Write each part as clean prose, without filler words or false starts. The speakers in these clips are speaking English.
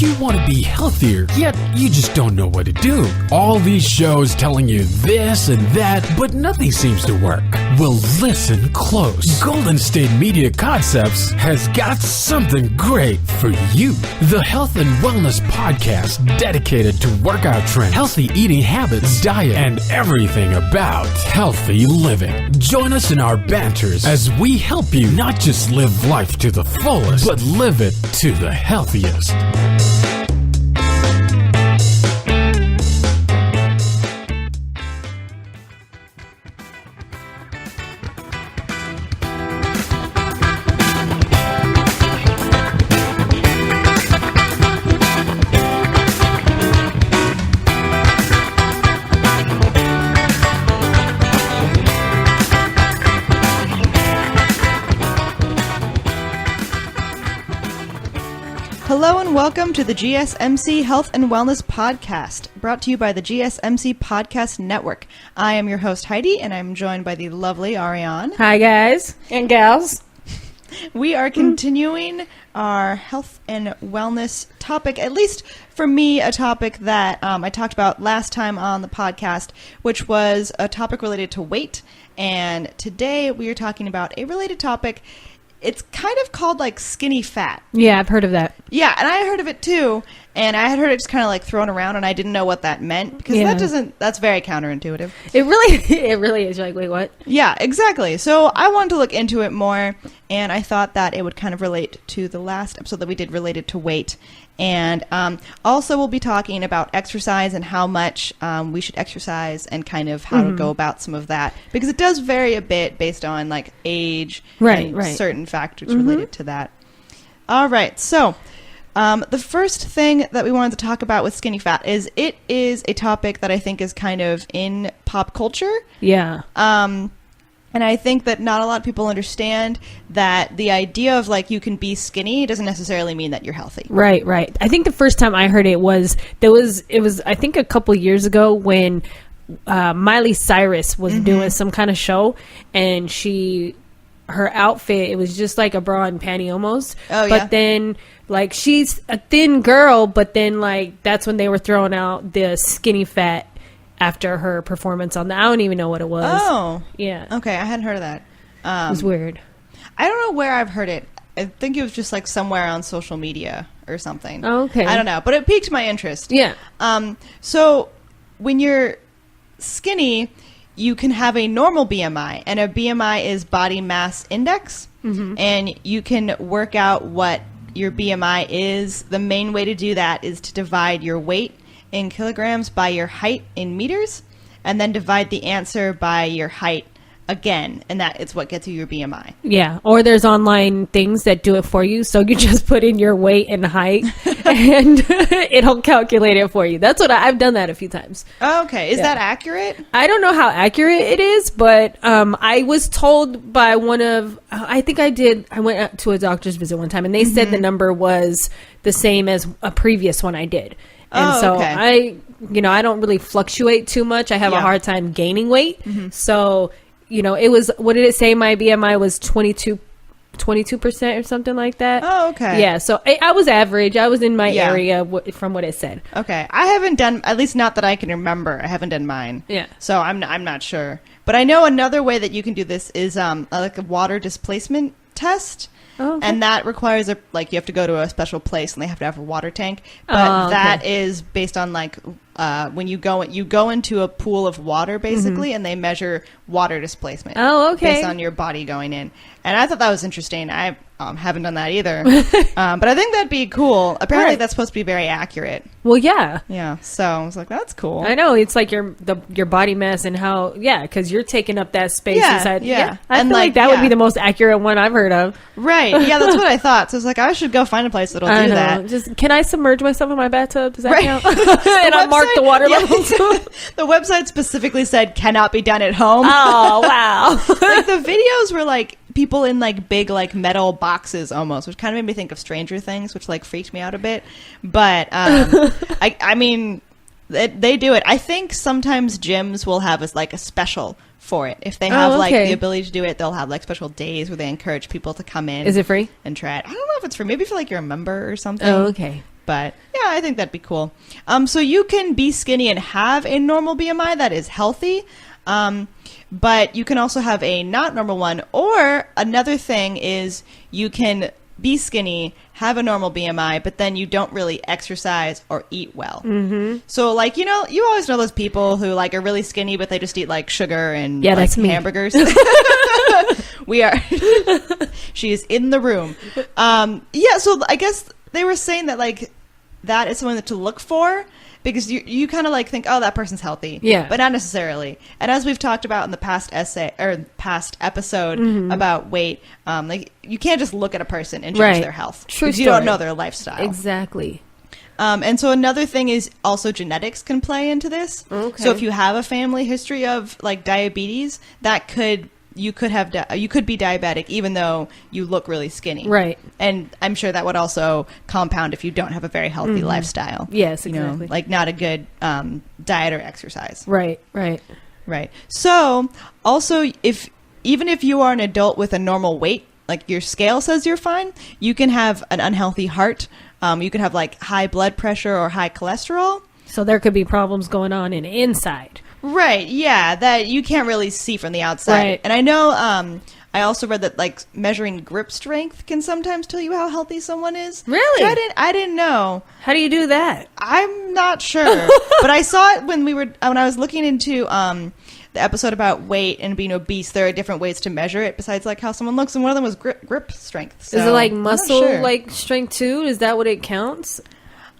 you want to be healthier, yet you just don't know what to do? All these shows telling you this and that, but nothing seems to work. Well, listen close. Golden State Media Concepts has got something great for you. The Health and Wellness Podcast dedicated to workout trends, healthy eating habits, diet, and everything about healthy living. Join us in our banters as we help you not just live life to the fullest, but live it to the healthiest. Hello and welcome to the GSMC Health and Wellness Podcast, brought to you by the GSMC Podcast Network. I am your host, Heidi, and I'm joined by the lovely Arianne. Hi, guys and gals. We are continuing our health and wellness topic, at least for me, a topic that I talked about last time on the podcast, which was a topic related to weight. And today we are talking about a related topic. It's kind of called like skinny fat. Yeah, I've heard of that. Yeah, and I heard of it too. And I had heard it just kind of like thrown around, and I didn't know what that meant because that's very counterintuitive. It really is. You're like, wait, what? Yeah, exactly. So I wanted to look into it more, and I thought that it would kind of relate to the last episode that we did related to weight. And also we'll be talking about exercise and how much we should exercise and kind of how to go about some of that. Because it does vary a bit based on like age and certain factors related to that. All right. So the first thing that we wanted to talk about with skinny fat is it is a topic that I think is kind of in pop culture. Yeah. And I think that not a lot of people understand that the idea of like you can be skinny doesn't necessarily mean that you're healthy. Right. I think the first time I heard it was I think a couple years ago when Miley Cyrus was doing some kind of show, and her outfit, it was just like a bra and panty almost. Oh, but then like she's a thin girl, but then like that's when they were throwing out the skinny fat after her performance on I don't even know what it was. Oh. Yeah. Okay, I hadn't heard of that. It was weird. I don't know where I've heard it. I think it was just like somewhere on social media or something. Oh, okay. I don't know, but it piqued my interest. Yeah. So when you're skinny, you can have a normal BMI, and a BMI is body mass index, and you can work out what your BMI is. The main way to do that is to divide your weight in kilograms by your height in meters, and then divide the answer by your height again, and that is what gets you your BMI. Yeah, or there's online things that do it for you, so you just put in your weight and height and it'll calculate it for you. That's what I've done that a few times. Okay, is that accurate? I don't know how accurate it is, but I was told by I went out to a doctor's visit one time, and they said the number was the same as a previous one I did. And I don't really fluctuate too much. I have a hard time gaining weight. So, it was, what did it say? My BMI was 22% or something like that. Oh, okay. Yeah. So I was average. I was in my area from what it said. Okay. I haven't done, at least not that I can remember. I haven't done mine. Yeah. So I'm not sure. But I know another way that you can do this is like a water displacement test. Oh, okay. And that requires you have to go to a special place, and they have to have a water tank. But that is based on like when you go into a pool of water basically, and they measure water displacement. Oh, okay. Based on your body going in. And I thought that was interesting. I haven't done that either. But I think that'd be cool. Apparently that's supposed to be very accurate. Well, yeah. Yeah. So I was like, that's cool. I know. It's like your body mass and how, because you're taking up that space inside. Yeah. I feel like that would be the most accurate one I've heard of. Right. Yeah, that's what I thought. So I was like, I should go find a place that'll do that. Just, can I submerge myself in my bathtub? Does that count? And I mark the water levels. The website specifically said cannot be done at home. Oh, wow. Like the videos were like people in like big like metal boxes almost, which kind of made me think of Stranger Things, which like freaked me out a bit. But I mean, they do it. I think sometimes gyms will have a special for it. If they have like the ability to do it, they'll have like special days where they encourage people to come in. Is it free? And try it. I don't know if it's free. Maybe if like you're a member or something. Oh, okay. But yeah, I think that'd be cool. So you can be skinny and have a normal BMI that is healthy. But you can also have a not normal one. Or another thing is you can be skinny, have a normal BMI, but then you don't really exercise or eat well. Mm-hmm. So, like, you always know those people who, like, are really skinny, but they just eat, like, sugar and that's me. Hamburgers. We are. She is in the room. So I guess they were saying that, like, that is something to look for. Because you kind of like think, oh, that person's healthy. Yeah. But not necessarily. And as we've talked about in the past episode about weight, like you can't just look at a person and judge their health. True story. You don't know their lifestyle. Exactly. And so another thing is also genetics can play into this. Okay. So if you have a family history of like diabetes, you could be diabetic even though you look really skinny. Right. And I'm sure that would also compound if you don't have a very healthy lifestyle. Yes, exactly. Like not a good diet or exercise. Right. So also even if you are an adult with a normal weight, like your scale says you're fine, you can have an unhealthy heart. You can have like high blood pressure or high cholesterol. So there could be problems going on inside. Right, yeah, that you can't really see from the outside. Right. And I know I also read that like measuring grip strength can sometimes tell you how healthy someone is. Really? I didn't know. How do you do that? I'm not sure. But I saw it when I was looking into the episode about weight and being obese. There are different ways to measure it besides like how someone looks, and one of them was grip strength. So, is it like muscle sure. like strength too? Is that what it counts?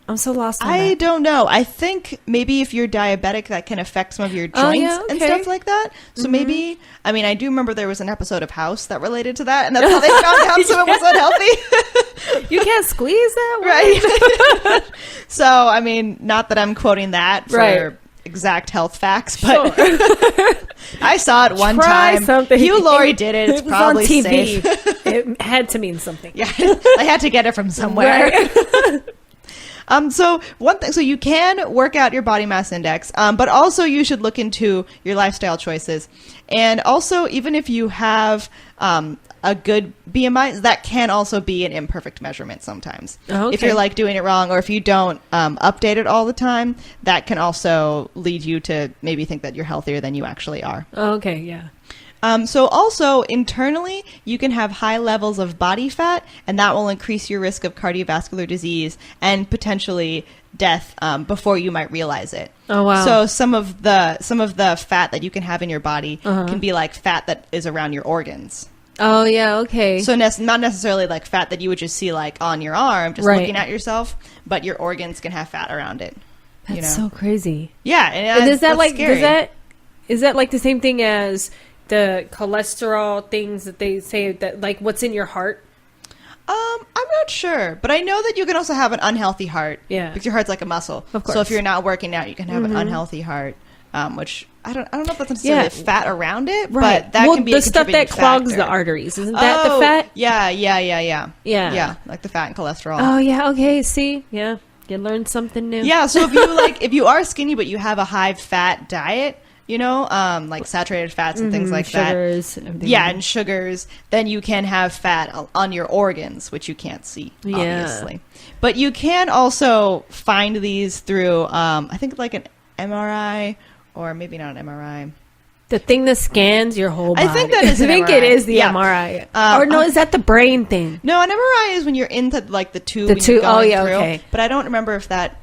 I'm so lost on I that. don't know. I think maybe if you're diabetic, that can affect some of your joints and stuff like that. So maybe, I mean, I do remember there was an episode of House that related to that, and that's how they found out someone was unhealthy. You can't squeeze that, right? So, I mean, not that I'm quoting that for exact health facts, but I saw it one time. Something. Hugh Laurie did it. It's probably on TV. safe. It had to mean something. Yeah, I had to get it from somewhere. Right. So one thing, so you can work out your body mass index, but also you should look into your lifestyle choices. And also, even if you have a good BMI, that can also be an imperfect measurement sometimes. Oh, okay. If you're like doing it wrong, or if you don't update it all the time, that can also lead you to maybe think that you're healthier than you actually are. Okay, yeah. So also internally, you can have high levels of body fat, and that will increase your risk of cardiovascular disease and potentially death before you might realize it. Oh wow! So some of the fat that you can have in your body can be like fat that is around your organs. Oh yeah, okay. So not necessarily like fat that you would just see like on your arm, just looking at yourself, but your organs can have fat around it. That's so crazy. Yeah, and is that like scary. is that like the same thing as the cholesterol things that they say that like what's in your heart? I'm not sure, but I know that you can also have an unhealthy heart. Yeah, because your heart's like a muscle. Of course. So if you're not working out, you can have an unhealthy heart, which I don't know if that's necessarily fat around it, but that can be the a stuff that clogs factor. the arteries. Isn't that the fat? Yeah, like the fat and cholesterol. Oh yeah, okay. See, yeah, you learned something new. Yeah, so if you are skinny but you have a high fat diet, like saturated fats and things like sugars, that. Yeah, and sugars. Then you can have fat on your organs, which you can't see, obviously. But you can also find these through, I think, like an MRI, or maybe not an MRI. The thing that scans your whole body. I think that is an MRI. it is the MRI. Or no, is that the brain thing? No, an MRI is when you're into like the tube. Through. Okay. But I don't remember if that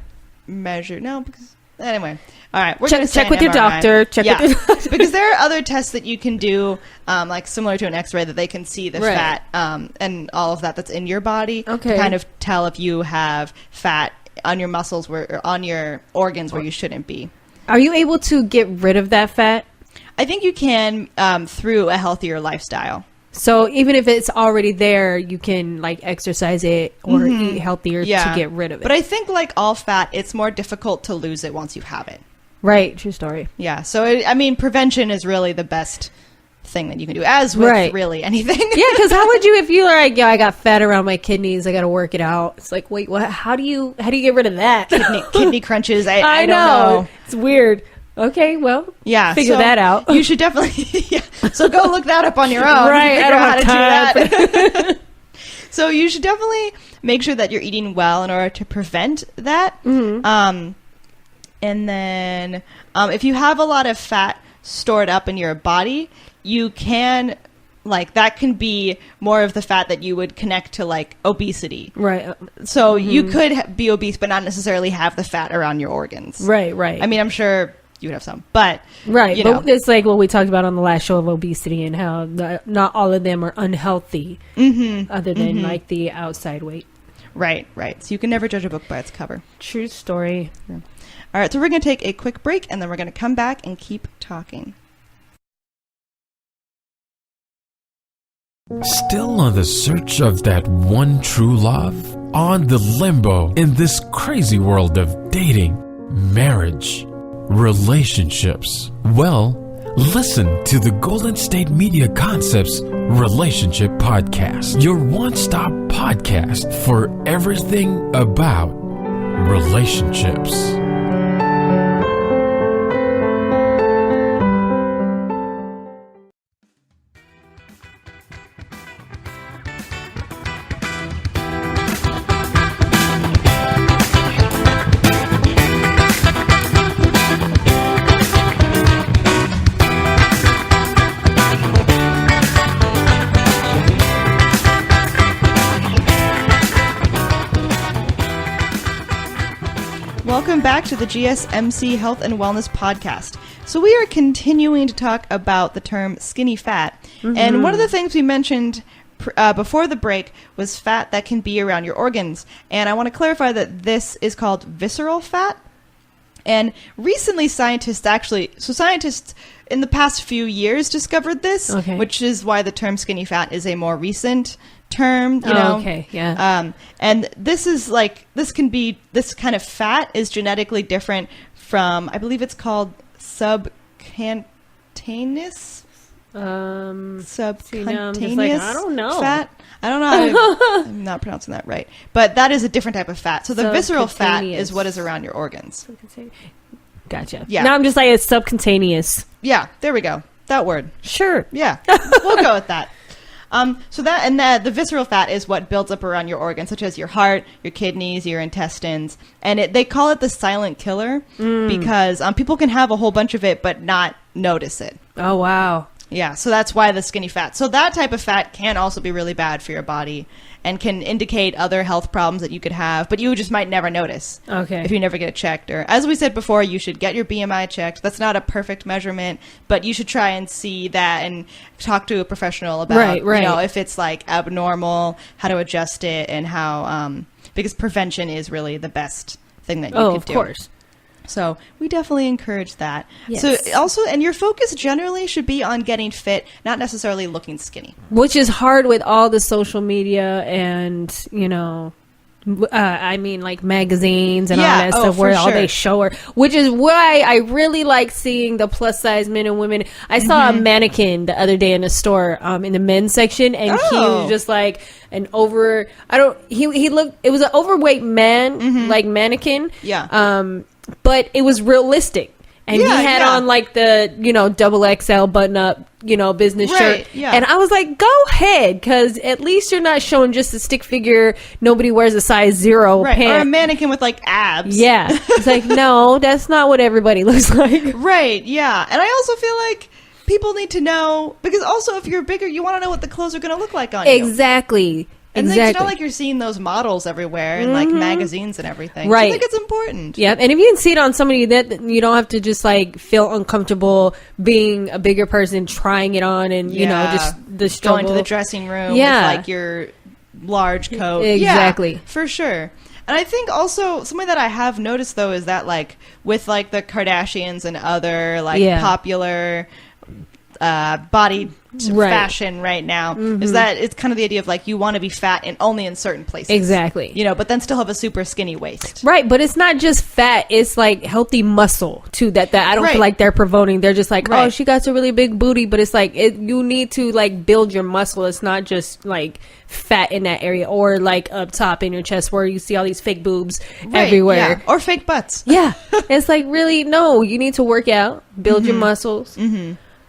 measured. No, because anyway. All right, we're going to check with your doctor. Check with your doctor. Because there are other tests that you can do, like similar to an X-ray, that they can see the fat and all of that's in your body to kind of tell if you have fat on your muscles or on your organs where you shouldn't be. Are you able to get rid of that fat? I think you can through a healthier lifestyle. So even if it's already there, you can like exercise it or eat healthier to get rid of it. But I think like all fat, it's more difficult to lose it once you have it. Right. True story. Yeah. So, prevention is really the best thing that you can do, as with really anything. Yeah, because how would you, if you're like, I got fat around my kidneys, I got to work it out. It's like, wait, what? How do you get rid of that? Kidney crunches. I don't know. It's weird. Okay, well, figure that out. You should definitely, So go look that up on your own. Right. I don't have time. To do that. So you should definitely make sure that you're eating well in order to prevent that. And then if you have a lot of fat stored up in your body, you can, like, that can be more of the fat that you would connect to, like, obesity. Right. So you could be obese but not necessarily have the fat around your organs. Right. I mean, I'm sure you would have some, but right. You know. But it's like what we talked about on the last show of obesity and how not all of them are unhealthy, other than like the outside weight. Right. So you can never judge a book by its cover. True story. Yeah. All right, so we're going to take a quick break, and then we're going to come back and keep talking. Still on the search of that one true love? On the limbo in this crazy world of dating, marriage, relationships? Well, listen to the Golden State Media Concepts Relationship Podcast, your one-stop podcast for everything about relationships. Welcome back to the GSMC Health and Wellness Podcast. So we are continuing to talk about the term skinny fat. And one of the things we mentioned before the break was fat that can be around your organs. And I want to clarify that this is called visceral fat. And recently scientists in the past few years discovered this, which is why the term skinny fat is a more recent term, you know. Okay, yeah. And this kind of fat is genetically different from, I believe it's called subcutaneous I don't know. Fat. I don't know. I'm not pronouncing that right. But that is a different type of fat. So the visceral fat is what is around your organs. Gotcha. Yeah. Now I'm just like, it's subcutaneous. Yeah, there we go. That word. Sure. Yeah, we'll go with that. The visceral fat is what builds up around your organs, such as your heart, your kidneys, your intestines. And they call it the silent killer because people can have a whole bunch of it but not notice it. Oh, wow. Yeah, so that's why the skinny fat. So that type of fat can also be really bad for your body and can indicate other health problems that you could have, but you just might never notice if you never get it checked. Or as we said before, you should get your BMI checked. That's not a perfect measurement, but you should try and see that and talk to a professional about you know, if it's like abnormal, how to adjust it, and how because prevention is really the best thing that you could do. Of course. So we definitely encourage that. Yes. So also, and your focus generally should be on getting fit, not necessarily looking skinny. Which is hard with all the social media and, you know, I mean, like magazines and all that stuff where all they show her, which is why I really like seeing the plus size men and women. I saw a mannequin the other day in a store, in the men's section, and he was just like it was an overweight man, like mannequin. Yeah. But it was realistic. And he had on like the, you know, double XL button up, you know, business shirt. Yeah. And I was like, go ahead, because at least you're not showing just a stick figure. Nobody wears a size 0 pant. Or a mannequin with like abs. Yeah. It's like, no, that's not what everybody looks like. Right. Yeah. And I also feel like people need to know, because also if you're bigger, you want to know what the clothes are going to look like on you. Exactly. And it's not like you're seeing those models everywhere in like magazines and everything. Right. So I think it's important. Yeah. And if you can see it on somebody, that you don't have to just like feel uncomfortable being a bigger person trying it on and, you know, just the struggle. Going to the dressing room with like your large coat. Exactly. Yeah, for sure. And I think also something that I have noticed though is that like with like the Kardashians and other like popular body fashion right now is that it's kind of the idea of like you want to be fat and only in certain places. Exactly. You know, but then still have a super skinny waist. Right, but it's not just fat, it's like healthy muscle too that I don't feel like they're promoting. They're just like, oh, she got a really big booty, but it's like you need to like build your muscle. It's not just like fat in that area or like up top in your chest where you see all these fake boobs everywhere. Yeah. Or fake butts. Yeah. It's like really, no, you need to work out, build your muscles.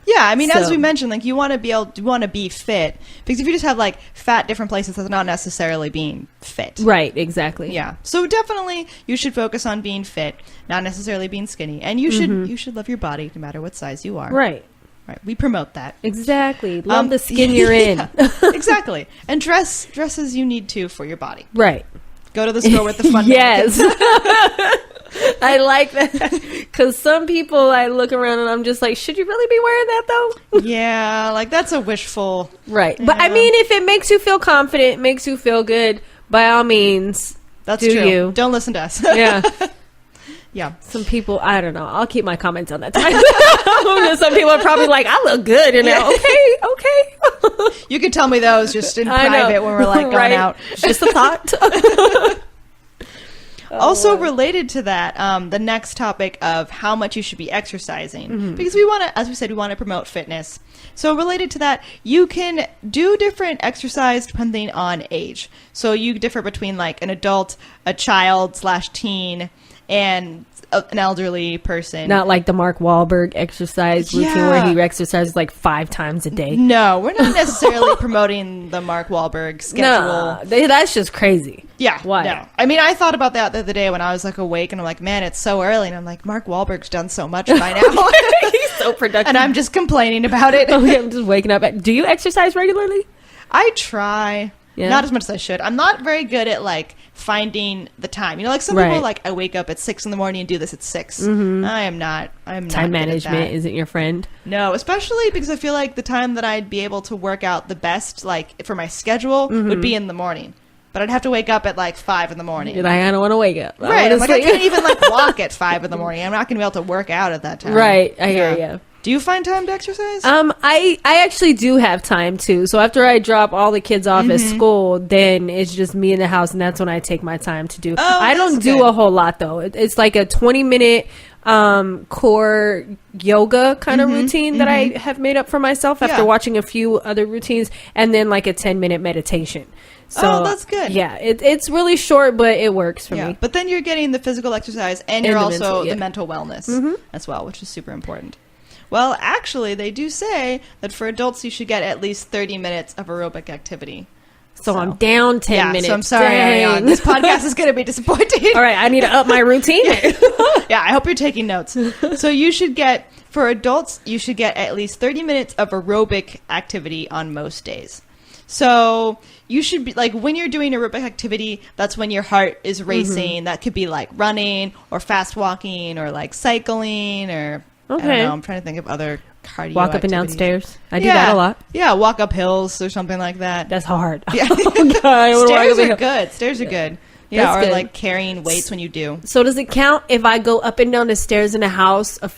Yeah, I mean, as So- we mentioned, like you want to be fit, because if you just have like fat different places, that's not necessarily being fit. Right, exactly. Yeah. So definitely you should focus on being fit, not necessarily being skinny. And you should love your body no matter what size you are. Right. Right. We promote that. Exactly. Love the skin you're in. Yeah, exactly. And dress as you need to for your body. Right. Go to the store with the fun Yes. mannequins. I like that. Because some people, I look around and I'm just like, should you really be wearing that though? Yeah, like that's a wishful. Right. But I Yeah. mean, if it makes you feel confident, makes you feel good, by all means, That's do true. you. Don't listen to us. Yeah. Yeah. Some people, I don't know. I'll keep my comments on that time. Some people are probably like, I look good. And now, okay. You can tell me those just in I know. private when we're like going Right. out. Just a thought. Also related to that, the next topic of how much you should be exercising, because we want to, as we said, we want to promote fitness. So related to that, you can do different exercise depending on age. So you differ between like an adult, a child / teen, and an elderly person. Not like the Mark Wahlberg exercise routine Yeah. where he exercises like 5 times a day. No, we're not necessarily promoting the Mark Wahlberg schedule. No, that's just crazy. Yeah. Why? No. I mean, I thought about that the other day when I was like awake and I'm like, man, it's so early. And I'm like, Mark Wahlberg's done so much by now. He's so productive. And I'm just complaining about it. Okay, I'm just waking up. Do you exercise regularly? I try. Yeah. Not as much as I should. I'm not very good at like finding the time. You know, like some people Right. like I wake up at 6 a.m. and do this at 6. I am not. I'm not Time good at management that. isn't your friend. No, especially because I feel like the time that I'd be able to work out the best, like for my schedule, would be in the morning. But I'd have to wake up at like 5 in the morning. You're like, I don't want to wake up. Right. I'm like, I Honestly. can't even like walk at 5 in the morning. I'm not going to be able to work out at that time. Right. I hear you. Do you find time to exercise? I actually do have time too. So after I drop all the kids off at school, then it's just me in the house, and that's when I take my time to do. I don't that's do good. a whole lot though. It's like a 20-minute core yoga kind of routine that I have made up for myself after Yeah. watching a few other routines, and then like a 10-minute meditation. So Oh, that's good. Yeah, it's really short, but it works for Yeah, me. but then you're getting the physical exercise and And you're the also mental, yeah. the mental wellness as well, which is super important. Well, actually, they do say that for adults, you should get at least 30 minutes of aerobic activity. So I'm down 10 yeah, minutes. so I'm sorry, Dang. Arianne. This podcast is going to be disappointing. All right, I need to up my routine. Yeah, I hope you're taking notes. So you should get, for adults, you should get at least 30 minutes of aerobic activity on most days. So you should be, like, when you're doing aerobic activity, that's when your heart is racing. That could be, like, running or fast walking or, like, cycling or, I don't know, I'm trying to think of other cardio Walk up and down activities. stairs. I do that a lot. Yeah, walk up hills or something like that. That's hard. Yeah. Oh, God, I wanna walk Stairs up a are hill. good. Stairs are good. Yeah, That's or good. like carrying weights when you do. So does it count if I go up and down the stairs in a house I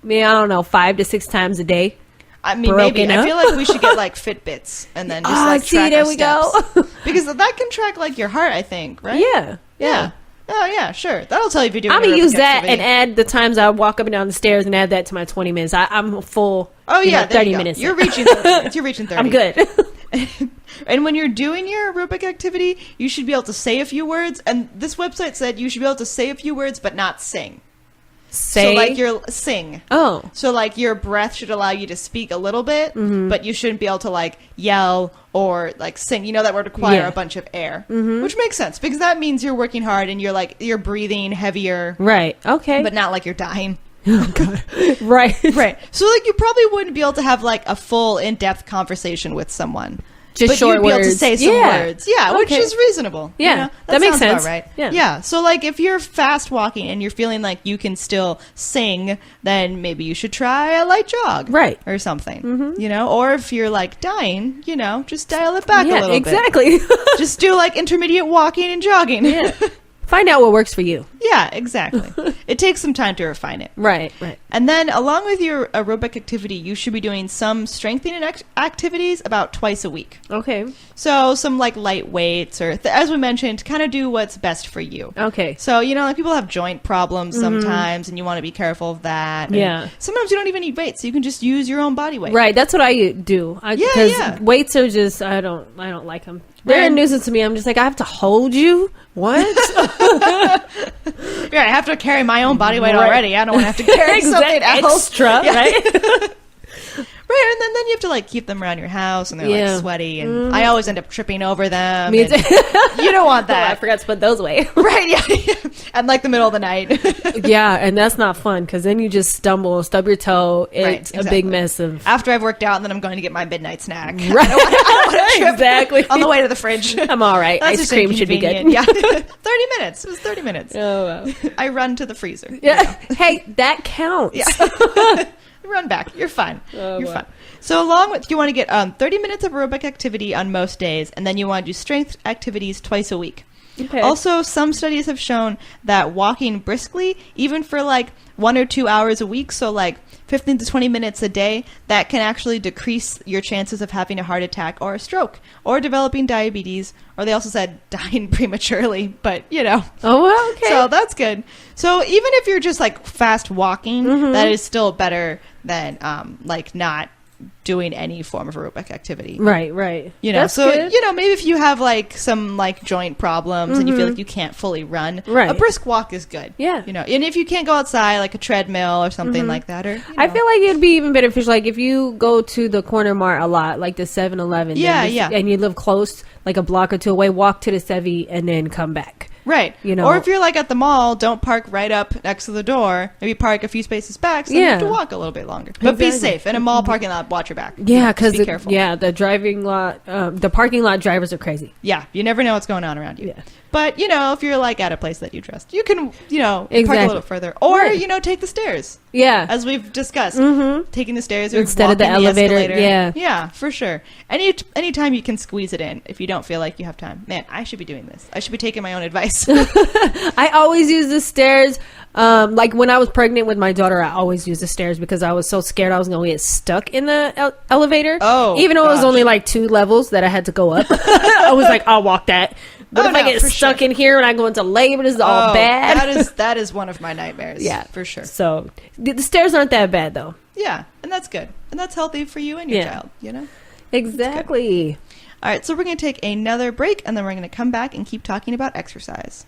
don't know, 5 to 6 times a day? I mean, Broken maybe. I up? feel like we should get like Fitbits and then just Ah, like see, track there our we steps. go. Because that can track like your heart, I think, right? Yeah. Yeah. Oh yeah, sure. That'll tell you if you're doing. I'm going to aerobic use that activity. and add the times I walk up and down the stairs and add that to my 20 minutes. I'm full. Oh yeah, there 30 you go. minutes. You're reaching 30 minutes. You're reaching 30. I'm good. And when you're doing your aerobic activity, you should be able to say a few words. And this website said you should be able to say a few words, but not sing. Say. So like you're sing. Oh. So like your breath should allow you to speak a little bit, but you shouldn't be able to like yell or like sing. You know, that would require Yeah. a bunch of air, which makes sense because that means you're working hard and you're breathing heavier, Right. Okay. but not like you're dying. right. Right. So like you probably wouldn't be able to have like a full in-depth conversation with someone. Just but short you'd be able to words. say some Yeah. words. Yeah, which Okay. is reasonable. Yeah, You know? that makes sounds about sense. right. Yeah. So like if you're fast walking and you're feeling like you can still sing, then maybe you should try a light jog. Right. Or something. You know, or if you're like dying, you know, just dial it back a Yeah, little exactly. bit. Just do like intermediate walking and jogging. Yeah. Find out what works for you. Yeah, exactly. It takes some time to refine it. Right. Right. And then, along with your aerobic activity, you should be doing some strengthening activities about twice a week. Okay. So, some like light weights, or as we mentioned, kind of do what's best for you. Okay. So, you know, like people have joint problems sometimes, and you want to be careful of that. And Yeah. sometimes you don't even need weights. You can just use your own body weight. Right, that's what I do. Yeah, Because yeah. weights are just I don't like them. They're Right. a nuisance to me. I'm just like I have to hold you. What? Yeah, I have to carry my own body weight Right. already. I don't want to have to carry something else. Extra, Yeah. right? Right, and then you have to like keep them around your house, and they're like sweaty, and I always end up tripping over them. Me too. You don't want that. I forgot to put those away. Right, yeah. At like the middle of the night. Yeah, and that's not fun because then you just stumble, stub your toe. It's a big mess of. After I've worked out, and then I'm going to get my midnight snack. Right. I don't want to trip Exactly. on the way to the fridge. I'm all right. That's Ice cream should be good. Yeah. 30 minutes. It was 30 minutes. Oh, wow. I run to the freezer. Yeah. Hey, that counts. Yeah. Run back. You're fine. You're fine. So along with, you want to get 30 minutes of aerobic activity on most days, and then you want to do strength activities twice a week. Okay. Also, some studies have shown that walking briskly, even for like 1 or 2 hours a week, so like 15 to 20 minutes a day, that can actually decrease your chances of having a heart attack or a stroke or developing diabetes, or they also said dying prematurely, but you know. Oh, well, okay. So that's good. So even if you're just like fast walking, that is still better than like not doing any form of aerobic activity. Right. You know, That's so, good. you know, maybe if you have like some like joint problems and you feel like you can't fully run, a brisk walk is good. Yeah. You know, and if you can't go outside, like a treadmill or something like that, or, you know. I feel like it'd be even beneficial, like if you go to the corner mart a lot, like the 7-Eleven. And you live close, like a block or two away, walk to the 7 and then come back. Right. You know, or if you're like at the mall, don't park right up next to the door. Maybe park a few spaces back so you have to walk a little bit longer. But be safe. In a mall parking lot, watch your back. Yeah, because be careful. The driving lot, the parking lot drivers are crazy. Yeah, you never know what's going on around you. Yeah. But, you know, if you're like at a place that you trust, you can, you know, park a little further. Or, you know, take the stairs. Yeah. As we've discussed. Taking the stairs or instead of the elevator. Yeah. Yeah, for sure. Anytime you can squeeze it in if you don't feel like you have time. Man, I should be doing this. I should be taking my own advice. I always use the stairs. Like when I was pregnant with my daughter, I always used the stairs because I was so scared I was going to get stuck in the elevator. Oh, even though it was only like 2 levels that I had to go up. I was like, I'll walk that. But if I get stuck in here and I go into labor, this is all bad. That is one of my nightmares. Yeah, for sure. So the stairs aren't that bad though. Yeah, and that's good. And that's healthy for you and your child, you know? Exactly. All right, so we're going to take another break, and then we're going to come back and keep talking about exercise.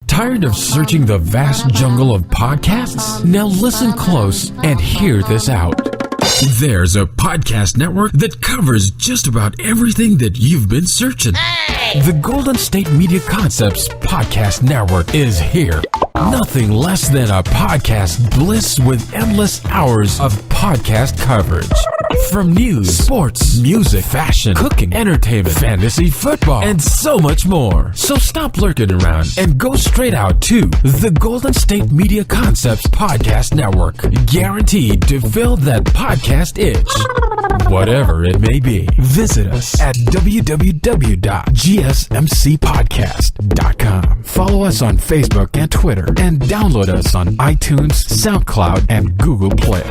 Tired of searching the vast jungle of podcasts? Now listen close and hear this out. There's a podcast network that covers just about everything that you've been searching. Hey! The Golden State Media Concepts Podcast Network is here. Nothing less than a podcast bliss with endless hours of podcast coverage. From news, sports, music, fashion, cooking, entertainment, fantasy, football, and so much more. So stop lurking around and go straight out to the Golden State Media Concepts Podcast Network. Guaranteed to fill that podcast itch. Whatever it may be. Visit us at www.gsmcpodcast.com. Follow us on Facebook and Twitter, and download us on iTunes, SoundCloud, and Google Play.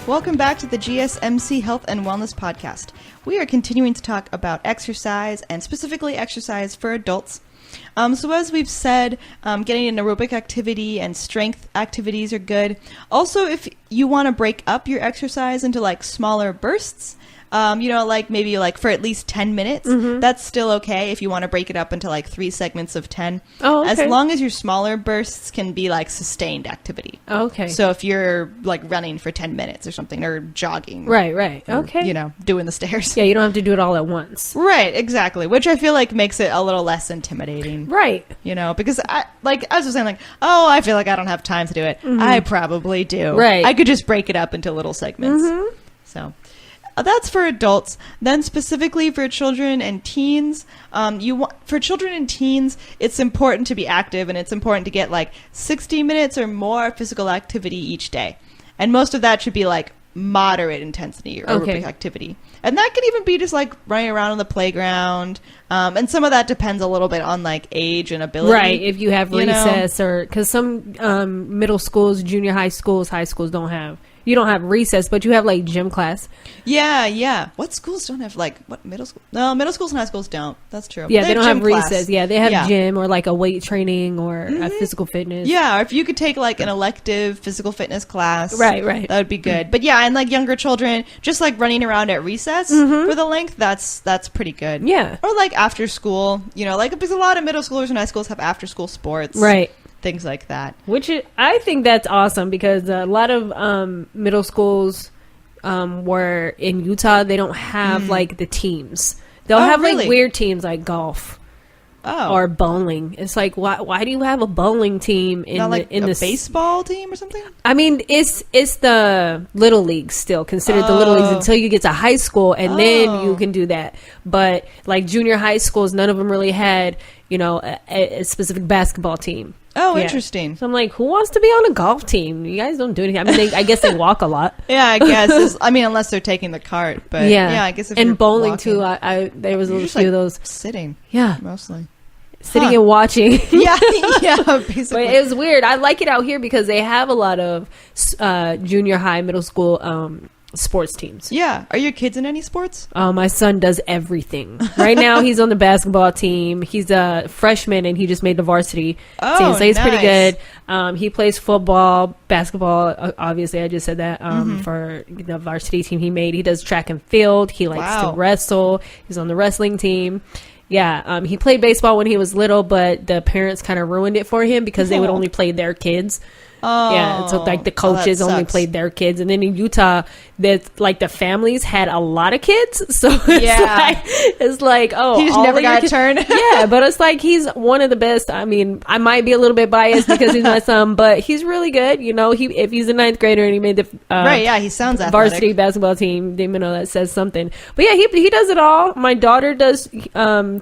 Welcome back to the GSMC Health and Wellness Podcast. We are continuing to talk about exercise, and specifically exercise for adults. So as we've said, getting an aerobic activity and strength activities are good. Also, if you want to break up your exercise into like smaller bursts, you know, like maybe like for at least 10 minutes, that's still okay if you want to break it up into like 3 segments of 10. Oh, okay. As long as your smaller bursts can be like sustained activity. Okay. So if you're like running for 10 minutes or something, or jogging. Right. Or, okay. you know, doing the stairs. Yeah, you don't have to do it all at once. Right, exactly. Which I feel like makes it a little less intimidating. Right. You know, because I was just saying like, oh, I feel like I don't have time to do it. I probably do. Right. I could just break it up into little segments. So that's for adults. Then specifically for children and teens, for children and teens, it's important to be active, and it's important to get like 60 minutes or more physical activity each day. And most of that should be like moderate intensity aerobic activity. And that could even be just like running around on the playground. And some of that depends a little bit on like age and ability. Right. If you have recess or because some middle schools, junior high schools don't have. You don't have recess, but you have like gym class. Yeah. What schools don't have what middle school? No, middle schools and high schools don't. That's true. Yeah, they don't have recess. Yeah, they have gym or like a weight training or a physical fitness. Yeah, or if you could take like an elective physical fitness class. Right. That would be good. But yeah, and like younger children, just like running around at recess for the length, that's pretty good. Yeah. Or like after school, because a lot of middle schoolers and high schools have after school sports. Right. Things like that. I think that's awesome because a lot of middle schools were in Utah. They don't have like the teams. They'll have like weird teams like golf or bowling. It's like why do you have a bowling team in the baseball team or something? I mean, it's the little leagues still considered the little leagues until you get to high school, and then you can do that. But like junior high schools, none of them really had a specific basketball team. Oh, interesting. So I'm like, who wants to be on a golf team? You guys don't do anything. I mean, I guess they walk a lot. Yeah, I guess. Unless they're taking the cart. But yeah I guess if and bowling walking, too. There was a few of those sitting. Yeah, mostly sitting and watching. yeah, basically. But it was weird. I like it out here because they have a lot of junior high, middle school sports teams. Yeah. Are your kids in any sports? My son does everything. Right now, he's on the basketball team. He's a freshman, and he just made the varsity team, so he's pretty good. He plays football, basketball. Obviously, I just said that for the varsity team he made. He does track and field. He likes to wrestle. He's on the wrestling team. Yeah, he played baseball when he was little, but the parents kind of ruined it for him because they would only play their kids. Oh, yeah, so like the coaches only played their kids, and then in Utah, that like the families had a lot of kids, so it's like he just never got a turn. Yeah, but it's like he's one of the best. I mean, I might be a little bit biased because he's my son, but he's really good. If he's a ninth grader and he made the he sounds athletic. Varsity basketball team, that says something. But yeah, he does it all. My daughter does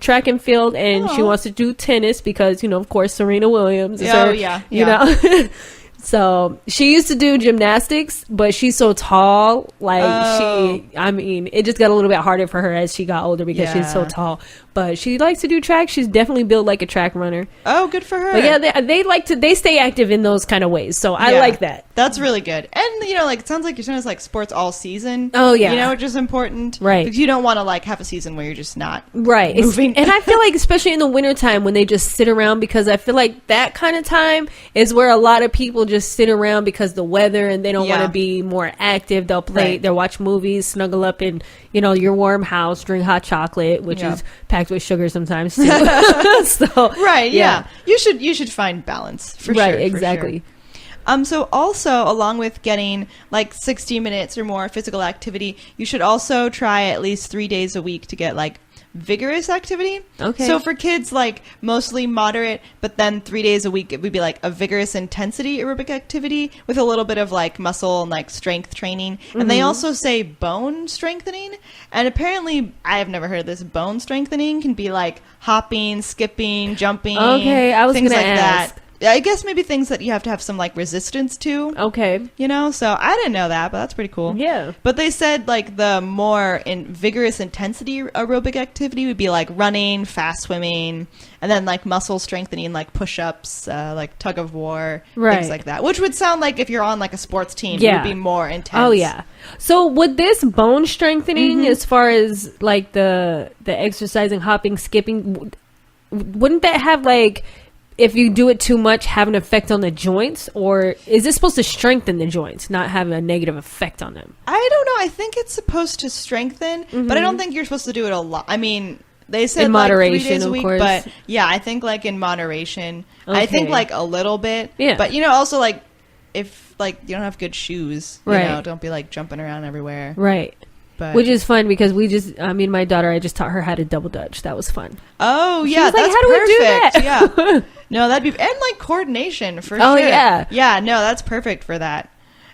track and field, and she wants to do tennis because of course Serena Williams is her. So she used to do gymnastics, but she's so tall. It just got a little bit harder for her as she got older because she's so tall. But she likes to do track. She's definitely built like a track runner. Oh, good for her. But yeah, they stay active in those kind of ways. So I like that. That's really good. And it sounds like your son is like sports all season. Oh yeah, which is important, right? Because you don't want to have a season where you're just not moving. And I feel like especially in the wintertime when they just sit around, because I feel like that kind of time is where a lot of people just sit around because the weather and they don't want to be more active. They'll play, they'll watch movies, snuggle up in your warm house, drink hot chocolate, which is packed with sugar sometimes too. So you should find balance for sure. Right, exactly. So also, along with getting 60 minutes or more physical activity, you should also try at least 3 days a week to get vigorous activity. Okay. So for kids, mostly moderate, but then 3 days a week, it would be a vigorous intensity aerobic activity with a little bit of muscle and strength training. And they also say bone strengthening. And apparently, I have never heard of this. Bone strengthening can be hopping, skipping, jumping. Okay, I was things gonna like ask. that. I guess maybe things that you have to have some resistance to. Okay. So I didn't know that, but that's pretty cool. Yeah. But they said the more vigorous intensity aerobic activity would be running, fast swimming, and then muscle strengthening, push-ups, tug of war, things like that. Which would sound like if you're on a sports team, it would be more intense. Oh yeah. So would this bone strengthening, as far as the exercising, hopping, skipping, wouldn't that have if you do it too much, have an effect on the joints? Or is it supposed to strengthen the joints, not have a negative effect on them? I don't know. I think it's supposed to strengthen, but I don't think you're supposed to do it a lot. I mean, they said in moderation, 3 days a week, of course. But yeah, I think in moderation. Okay. I think a little bit. Yeah. But also if you don't have good shoes, right. Don't be jumping around everywhere. Right. But which is fun because me and my daughter, I just taught her how to double dutch. That was fun. Oh yeah, was that's how do perfect. we do that? Yeah. No, that'd be and coordination for sure. Oh yeah. Yeah, no, that's perfect for that.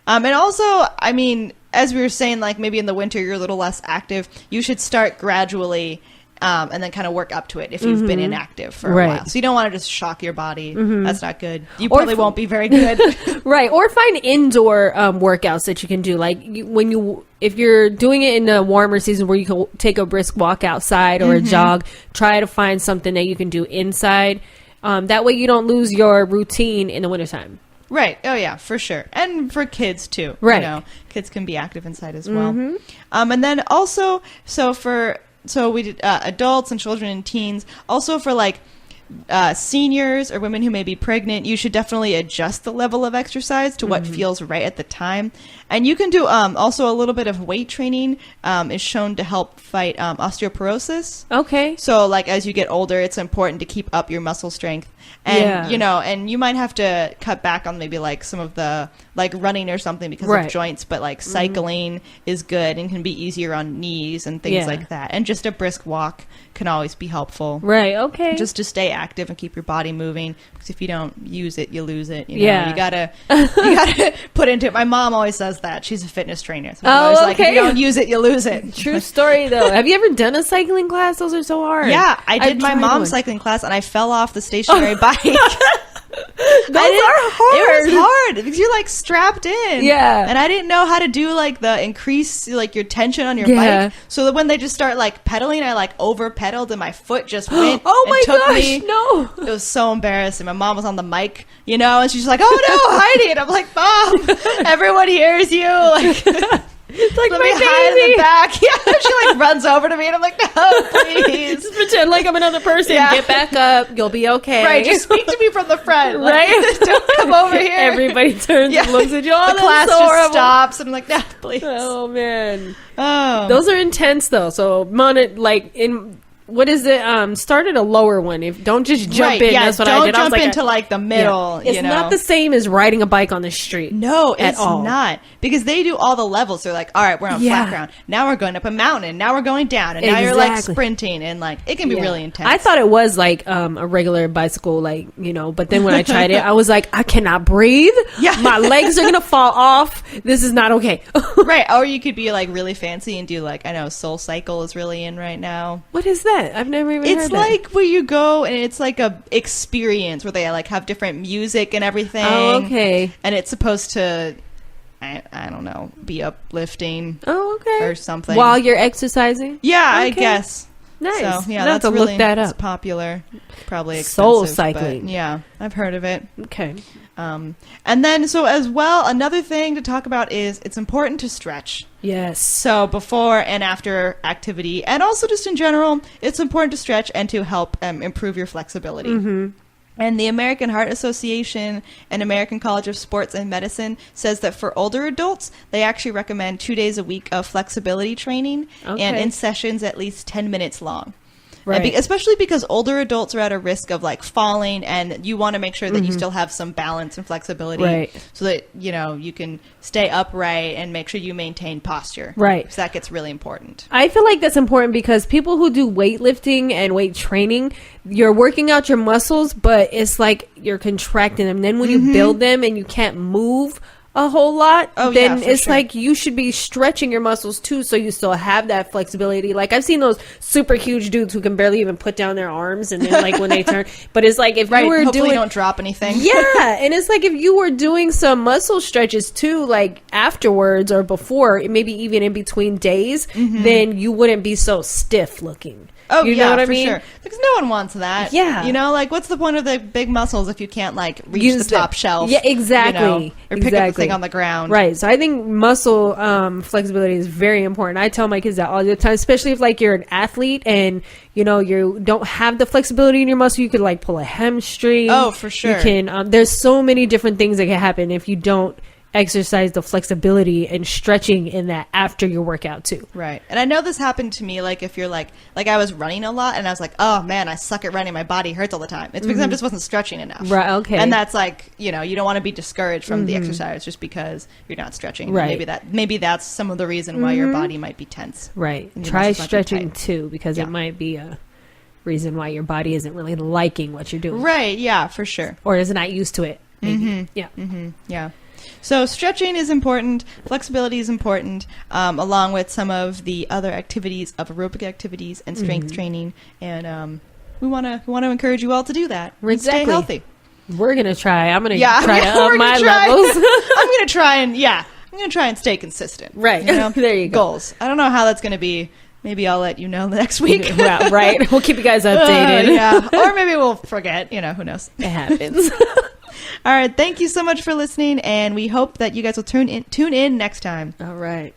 And also, I mean, as we were saying, maybe in the winter you're a little less active. You should start gradually and then kind of work up to it if you've been inactive for a while. So you don't want to just shock your body. That's not good. You probably won't be very good. Right. Or find indoor workouts that you can do. Like if you're doing it in the warmer season where you can take a brisk walk outside or a jog, try to find something that you can do inside. That way you don't lose your routine in the wintertime. Right. Oh, yeah, for sure. And for kids, too. Right. You know, kids can be active inside as well. And then also, so we did adults and children and teens. Also for like seniors or women who may be pregnant, you should definitely adjust the level of exercise to what feels right at the time. And you can do also a little bit of weight training is shown to help fight osteoporosis. Okay. So like as you get older, it's important to keep up your muscle strength. And, you know, and you might have to cut back on maybe like some of the like running or something because of joints, but like cycling is good and can be easier on knees and things like that. And just a brisk walk can always be helpful. Right. Okay. Just to stay active and keep your body moving, because if you don't use it, you lose it. You know? You gotta put into it. My mom always says that. She's a fitness trainer. So I'm always like, if you don't use it, you lose it. True story though. Have you ever done a cycling class? Those are so hard. Yeah, I did my mom's cycling class and I fell off the stationary bike. Those are hard. It was hard because you're like strapped in. Yeah. And I didn't know how to do like the increase like your tension on your bike. So that when they just start like pedaling, I like over pedaled and my foot just went. Oh my took gosh, me. no. It was so embarrassing. My mom was on the mic, you know, and she's like, "Oh no, Heidi!" And I'm like, "Mom, everyone hears you." Like. It's like Let my me hide in baby. the back. Yeah, she like runs over to me and I'm like, no, please. Just pretend like I'm another person. Yeah. Get back up. You'll be okay. Right, just speak to me from the front. Right? Like, don't come over here. Everybody turns and looks at you. Oh, the class so just horrible. stops. And I'm like, no, please. Oh, man. Oh. Those are intense, though. So, what is it? Start at a lower one. Don't just jump in. Yeah, That's what don't I did. jump into like the middle. It's you know? not the same as riding a bike on the street. No, it's all. not. Because they do all the levels. They're like, all right, we're on flat ground. Now we're going up a mountain. And now we're going down. And now you're like sprinting. And like, it can be really intense. I thought it was like a regular bicycle, like, you know, but then when I tried it, I was like, I cannot breathe. Yeah. My legs are going to fall off. This is not okay. Right. Or you could be like really fancy and do like, I know Soul Cycle is really in right now. What is that? I've never even heard It's like where you go and it's like a experience where they like have different music and everything. Oh, okay. And it's supposed to, I don't know, be uplifting. Oh, okay. Or something. While you're exercising? Yeah, Okay. I guess. Nice. So, yeah, I'll have that's to really look that it's up. popular. Probably expensive. Soul cycling. But yeah, I've heard of it. Okay. And then, so as well, another thing to talk about is it's important to stretch. Yes. So before and after activity, and also just in general, it's important to stretch and to help improve your flexibility. And the American Heart Association and American College of Sports and Medicine says that for older adults, they actually recommend 2 days a week of flexibility training and in sessions at least 10 minutes long. Right. Especially because older adults are at a risk of like falling, and you want to make sure that you still have some balance and flexibility so that, you know, you can stay upright and make sure you maintain posture. Right. So that gets really important. I feel like that's important because people who do weightlifting and weight training, you're working out your muscles, but it's like you're contracting them. Then when you build them and you can't move a whole lot, then it's like you should be stretching your muscles too, so you still have that flexibility. Like I've seen those super huge dudes who can barely even put down their arms, and then like when they turn, but it's like if you were hopefully don't drop anything. Yeah, and it's like if you were doing some muscle stretches too, like afterwards or before, maybe even in between days, then you wouldn't be so stiff looking. Oh, you know what I mean? Sure. Because no one wants that. Yeah. You know, like, what's the point of the big muscles if you can't, like, reach the top shelf? Yeah, exactly. You know, or pick up the thing on the ground. Right. So I think muscle flexibility is very important. I tell my kids that all the time, especially if, like, you're an athlete and, you know, you don't have the flexibility in your muscle. You could, like, pull a hamstring. Oh, for sure. You can, there's so many different things that can happen if you don't exercise the flexibility and stretching in that after your workout too. Right. And I know this happened to me, like if you're like I was running a lot and I was like, oh man, I suck at running, my body hurts all the time. It's because I just wasn't stretching enough. Right. Okay. And that's like, you know, you don't want to be discouraged from the exercise just because you're not stretching. Right. Maybe that's some of the reason why your body might be tense. Right. Try stretching too, because it might be a reason why your body isn't really liking what you're doing. Right. Yeah, for sure. Or is not used to it. Maybe. Yeah. Yeah. So stretching is important, flexibility is important, along with some of the other activities of aerobic activities and strength training. And we want to encourage you all to do that. And stay healthy. We're gonna try. I'm gonna try to up my levels. I'm gonna try and stay consistent. Right. You know? There you go. Goals. I don't know how that's gonna be. Maybe I'll let you know next week. Yeah, right. We'll keep you guys updated. Yeah. Or maybe we'll forget. You know, who knows? It happens. All right. Thank you so much for listening, and we hope that you guys will tune in next time. All right.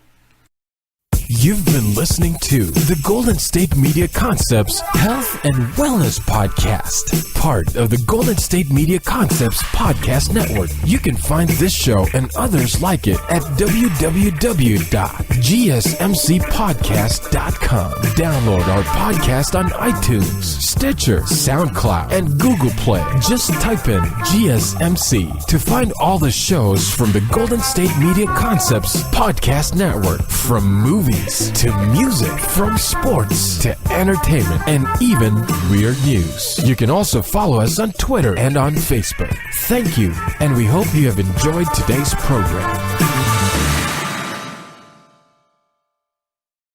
You've been listening to the Golden State Media Concepts Health and Wellness Podcast, part of the Golden State Media Concepts Podcast Network. You can find this show and others like it at www.gsmcpodcast.com. Download our podcast on iTunes, Stitcher, SoundCloud, and Google Play. Just type in GSMC to find all the shows from the Golden State Media Concepts Podcast Network, from movies to music, from sports to entertainment, and even weird news. You can also follow us on Twitter and on Facebook. Thank you, and we hope you have enjoyed today's program.